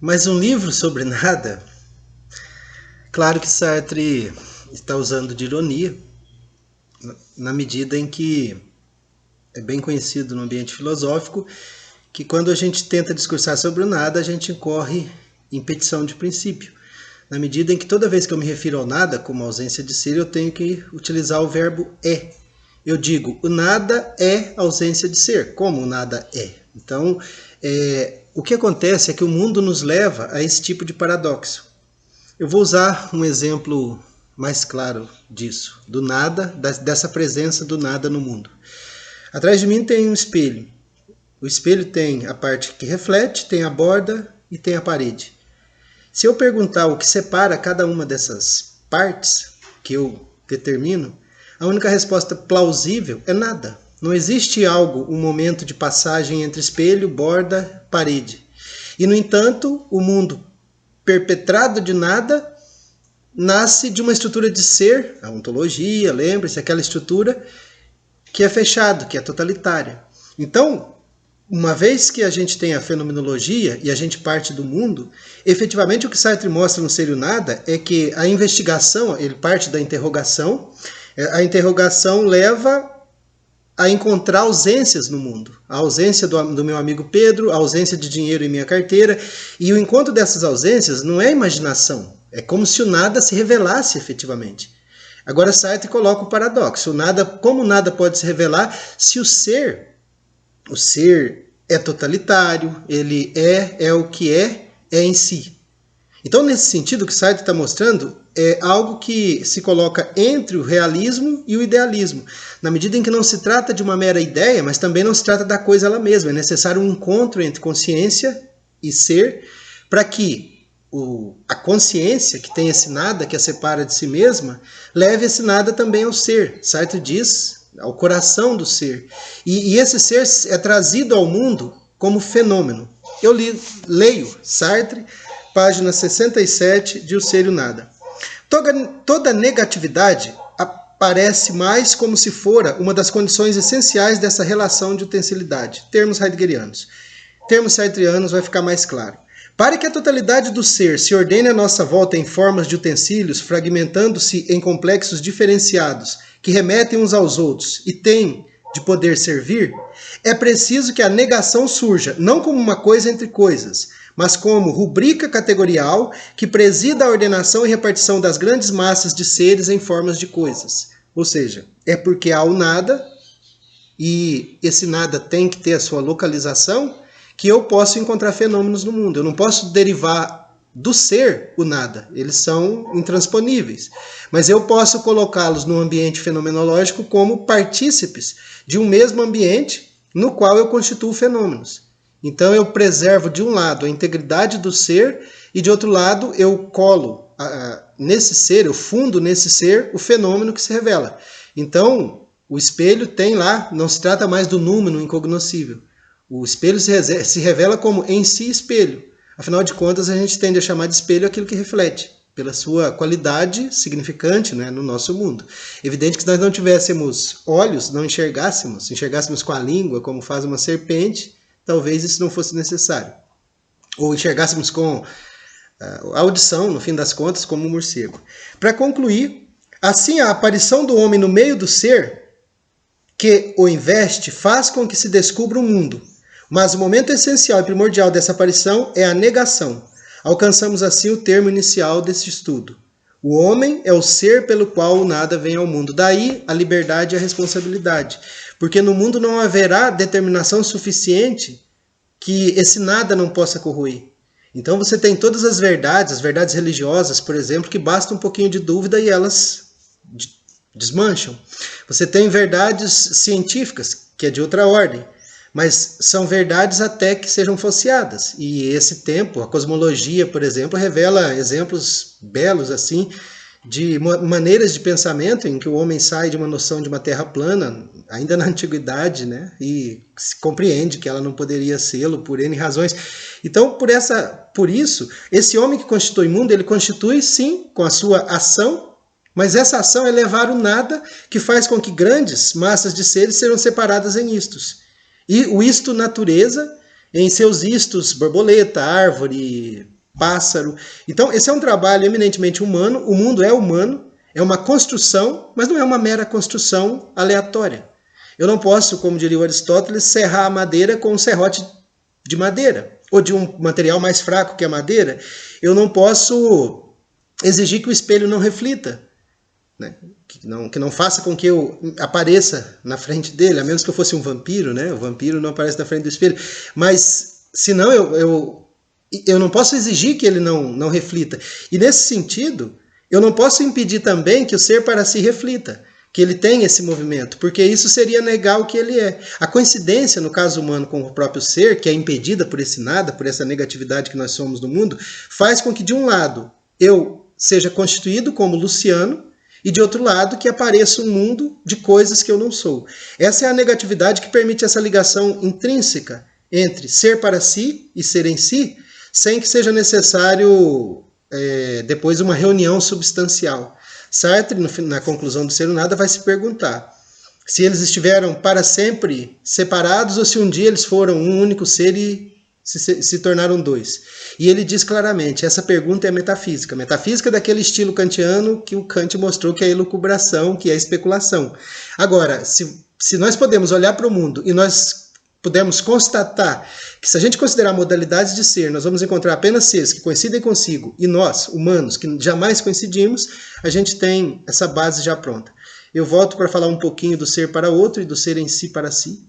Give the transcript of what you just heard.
Mas um livro sobre nada, claro que Sartre está usando de ironia, na medida em que é bem conhecido no ambiente filosófico que quando a gente tenta discursar sobre o nada, a gente incorre em petição de princípio. Na medida em que toda vez que eu me refiro ao nada, como ausência de ser, eu tenho que utilizar o verbo é. Eu digo, o nada é ausência de ser. Como o nada é? Então, o que acontece é que o mundo nos leva a esse tipo de paradoxo. Eu vou usar um exemplo mais claro disso, do nada, dessa presença do nada no mundo. Atrás de mim tem um espelho. O espelho tem a parte que reflete, tem a borda e tem a parede. Se eu perguntar o que separa cada uma dessas partes que eu determino, a única resposta plausível é nada. Não existe algo, um momento de passagem entre espelho, borda, parede. E, no entanto, o mundo perpetrado de nada nasce de uma estrutura de ser, a ontologia, lembre-se, aquela estrutura que é fechada, que é totalitária. Então, uma vez que a gente tem a fenomenologia e a gente parte do mundo, efetivamente o que Sartre mostra no Ser e o Nada é que a investigação, ele parte da interrogação, a interrogação leva a encontrar ausências no mundo. A ausência do meu amigo Pedro, a ausência de dinheiro em minha carteira, e o encontro dessas ausências não é imaginação, é como se o nada se revelasse efetivamente. Agora Sartre coloca o paradoxo, como nada pode se revelar se o ser é totalitário, ele é o que é em si. Então, nesse sentido, o que Sartre está mostrando é algo que se coloca entre o realismo e o idealismo, na medida em que não se trata de uma mera ideia, mas também não se trata da coisa ela mesma. É necessário um encontro entre consciência e ser para que a consciência, que tem esse nada que a separa de si mesma, leve esse nada também ao ser. Sartre diz ao coração do ser. E esse ser é trazido ao mundo como fenômeno. Eu leio Sartre, página 67 de O Ser e o Nada. Toda negatividade aparece mais como se fora uma das condições essenciais dessa relação de utensilidade. Termos heideggerianos. Termos sartreanos vai ficar mais claro. Para que a totalidade do ser se ordene à nossa volta em formas de utensílios, fragmentando-se em complexos diferenciados, que remetem uns aos outros e têm de poder servir, é preciso que a negação surja, não como uma coisa entre coisas, mas como rubrica categorial que presida a ordenação e repartição das grandes massas de seres em formas de coisas. Ou seja, é porque há o nada, e esse nada tem que ter a sua localização, que eu posso encontrar fenômenos no mundo. Eu não posso derivar do ser o nada. Eles são intransponíveis. Mas eu posso colocá-los no ambiente fenomenológico como partícipes de um mesmo ambiente no qual eu constituo fenômenos. Então eu preservo de um lado a integridade do ser e de outro lado eu colo nesse ser, eu fundo nesse ser o fenômeno que se revela. Então o espelho tem lá, não se trata mais do número incognoscível. O espelho se revela como em si espelho. Afinal de contas, a gente tende a chamar de espelho aquilo que reflete, pela sua qualidade significante, né, no nosso mundo. Evidente que se nós não tivéssemos olhos, não enxergássemos com a língua, como faz uma serpente, talvez isso não fosse necessário. Ou enxergássemos com a audição, no fim das contas, como um morcego. Para concluir, assim a aparição do homem no meio do ser que o investe faz com que se descubra o mundo. Mas o momento essencial e primordial dessa aparição é a negação. Alcançamos assim o termo inicial desse estudo. O homem é o ser pelo qual o nada vem ao mundo. Daí a liberdade e a responsabilidade. Porque no mundo não haverá determinação suficiente que esse nada não possa corroer. Então você tem todas as verdades religiosas, por exemplo, que basta um pouquinho de dúvida e elas desmancham. Você tem verdades científicas, que é de outra ordem, mas são verdades até que sejam falseadas. E esse tempo, a cosmologia, por exemplo, revela exemplos belos assim de maneiras de pensamento em que o homem sai de uma noção de uma terra plana, ainda na antiguidade, né? E se compreende que ela não poderia sê-lo por N razões. Então, por isso, esse homem que constitui o mundo, ele constitui sim com a sua ação, mas essa ação é levar o nada que faz com que grandes massas de seres sejam separadas em istos. E o isto natureza em seus istos, borboleta, árvore, pássaro. Então, esse é um trabalho eminentemente humano, o mundo é humano, é uma construção, mas não é uma mera construção aleatória. Eu não posso, como diria o Aristóteles, serrar a madeira com um serrote de madeira, ou de um material mais fraco que a madeira. Eu não posso exigir que o espelho não reflita, né? Que não faça com que eu apareça na frente dele, a menos que eu fosse um vampiro, né? O vampiro não aparece na frente do espelho. Mas, senão, eu não posso exigir que ele não reflita. E, nesse sentido, eu não posso impedir também que o ser para si reflita, que ele tenha esse movimento, porque isso seria negar o que ele é. A coincidência, no caso humano, com o próprio ser, que é impedida por esse nada, por essa negatividade que nós somos no mundo, faz com que, de um lado, eu seja constituído como Luciano, e de outro lado, que apareça um mundo de coisas que eu não sou. Essa é a negatividade que permite essa ligação intrínseca entre ser para si e ser em si, sem que seja necessário depois uma reunião substancial. Sartre, na conclusão do Ser o Nada, vai se perguntar se eles estiveram para sempre separados ou se um dia eles foram um único ser e se tornaram dois. E ele diz claramente, essa pergunta é metafísica. Metafísica daquele estilo kantiano que o Kant mostrou que é a elucubração, que é a especulação. Agora, se nós podemos olhar para o mundo e nós podemos constatar que se a gente considerar modalidades de ser, nós vamos encontrar apenas seres que coincidem consigo e nós, humanos, que jamais coincidimos, a gente tem essa base já pronta. Eu volto para falar um pouquinho do ser para outro e do ser em si para si.